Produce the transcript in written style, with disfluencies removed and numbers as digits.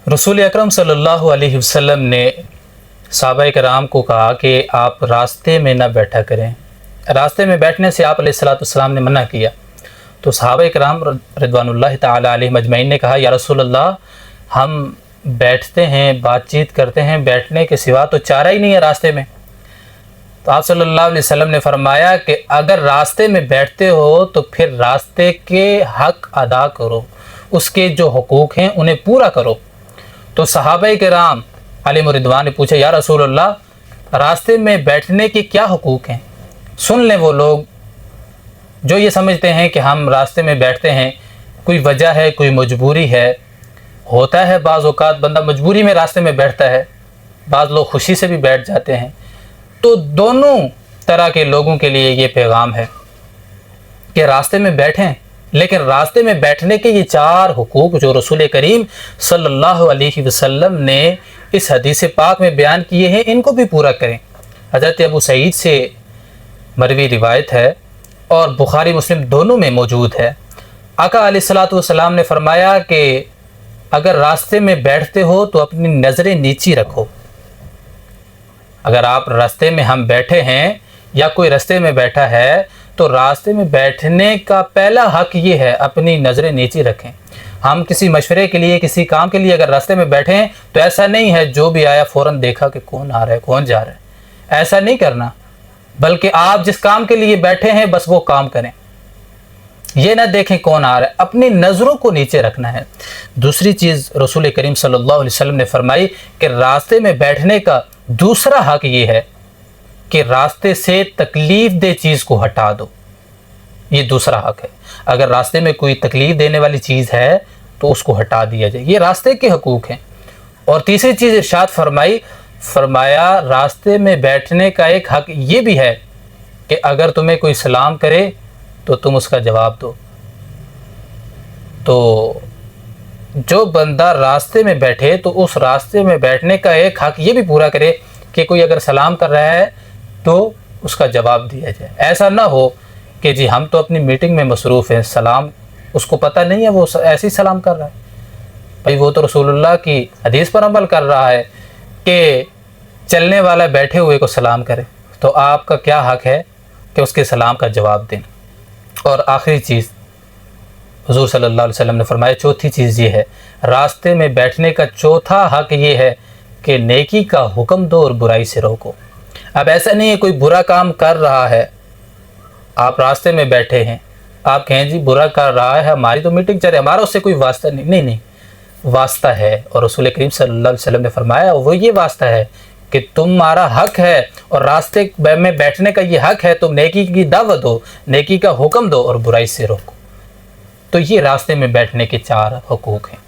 रसूल अकरम सल्लल्लाहु अलैहि वसल्लम ने सहाबा कराम को कहा कि आप रास्ते में न बैठा करें। रास्ते में बैठने से आप अलैहिस्सलाम ने मना किया। तो सहाबा कराम रिदवानुल्लाह ताला अलैहिम अजमईन ने कहा, या रसूल अल्लाह, हम बैठते हैं, बातचीत करते हैं, बैठने के सिवा तो चारा ही नहीं है रास्ते में। तो आप सल्लल्लाहु अलैहि वसल्लम ने फरमाया कि अगर रास्ते में बैठते हो तो फिर रास्ते के हक़ अदा करो, उसके जो हुकूक हैं उन्हें पूरा करो। तो सहाबा किराम अलैहिम रिदवान ने पूछा, या रसूल अल्लाह, रास्ते में बैठने के क्या हुकूक हैं? सुन लें वो लोग जो ये समझते हैं कि हम रास्ते में बैठते हैं, कोई वजह है, कोई मजबूरी है। होता है बाज़ औक़ात बंदा मजबूरी में रास्ते में बैठता है, बाज़ लोग खुशी से भी बैठ जाते हैं। तो दोनों तरह के लोगों के लिए ये पैगाम है कि रास्ते में बैठें, लेकिन रास्ते में बैठने के ये 4 हुकूक जो रसूल करीम सल्लल्लाहु अलैहि वसल्लम ने इस हदीस पाक में बयान किए हैं, इनको भी पूरा करें। हज़रत अबू सईद से मरवी रिवायत है और बुखारी मुस्लिम दोनों में मौजूद है। आका अलैहिस्सलातु वस्सलाम ने फरमाया कि अगर रास्ते में बैठते हो तो अपनी नज़रें नीची रखो। अगर आप रास्ते में हम बैठे हैं या कोई रास्ते में बैठा है तो रास्ते में बैठने का पहला हक़ ये है, अपनी नज़रें नीची रखें। हम किसी मशवरे के लिए, किसी काम के लिए अगर रास्ते में बैठे हैं तो ऐसा नहीं है जो भी आया फ़ौरन देखा कि कौन आ रहा है, कौन जा रहा है, ऐसा नहीं करना। बल्कि आप जिस काम के लिए बैठे हैं बस वो काम करें, ये ना देखें कौन आ रहा है, अपनी नज़रों को नीचे रखना है। दूसरी चीज़ रसूल करीम सल्लल्लाहु अलैहि वसल्लम ने फरमाई कि रास्ते में बैठने का दूसरा हक़ ये है कि रास्ते से तकलीफ़ दे चीज़ को हटा दो। ये दूसरा हक़ है। अगर रास्ते में कोई तकलीफ़ देने वाली चीज़ है तो उसको हटा दिया जाए, ये रास्ते के हकूक़ हैं। और तीसरी चीज़ इरशाद फरमाया रास्ते में बैठने का एक हक़ ये भी है कि अगर तुम्हें कोई सलाम करे तो तुम उसका जवाब दो। तो जो बंदा रास्ते में बैठे तो उस रास्ते में बैठने का एक हक़ ये भी पूरा करे कि कोई अगर सलाम कर रहा है तो उसका जवाब दिया जाए। ऐसा ना हो कि जी हम तो अपनी मीटिंग में मसरूफ़ हैं, सलाम उसको पता नहीं है, वो ऐसे ही सलाम कर रहा है। भाई वो तो रसूलुल्लाह की हदीस पर अमल कर रहा है कि चलने वाला बैठे हुए को सलाम करे, तो आपका क्या हक़ है कि उसके सलाम का जवाब दें। और आखिरी चीज़ हुज़ूर सल्लल्लाहु अलैहि वसल्लम ने फरमाया, चौथी चीज़ ये है, रास्ते में बैठने का चौथा हक़ ये है कि नेकी का हुक्म दो और बुराई से रोको। अब ऐसा नहीं है कोई बुरा काम कर रहा है, आप रास्ते में बैठे हैं, आप कहें जी बुरा कर रहा है, हमारी तो मीटिंग चल रही है, हमारा उससे कोई वास्ता नहीं। नहीं, वास्ता है। और रसूल करीम सल्लल्लाहु अलैहि वसल्लम ने फरमाया वो ये वास्ता है कि तुम्हारा हक़ है और रास्ते में बैठने का ये हक़ है, तुम नेकी की दावत दो, नेकी का हुक्म दो और बुराई से रोको। तो ये रास्ते में बैठने के 4 हुकूक हैं।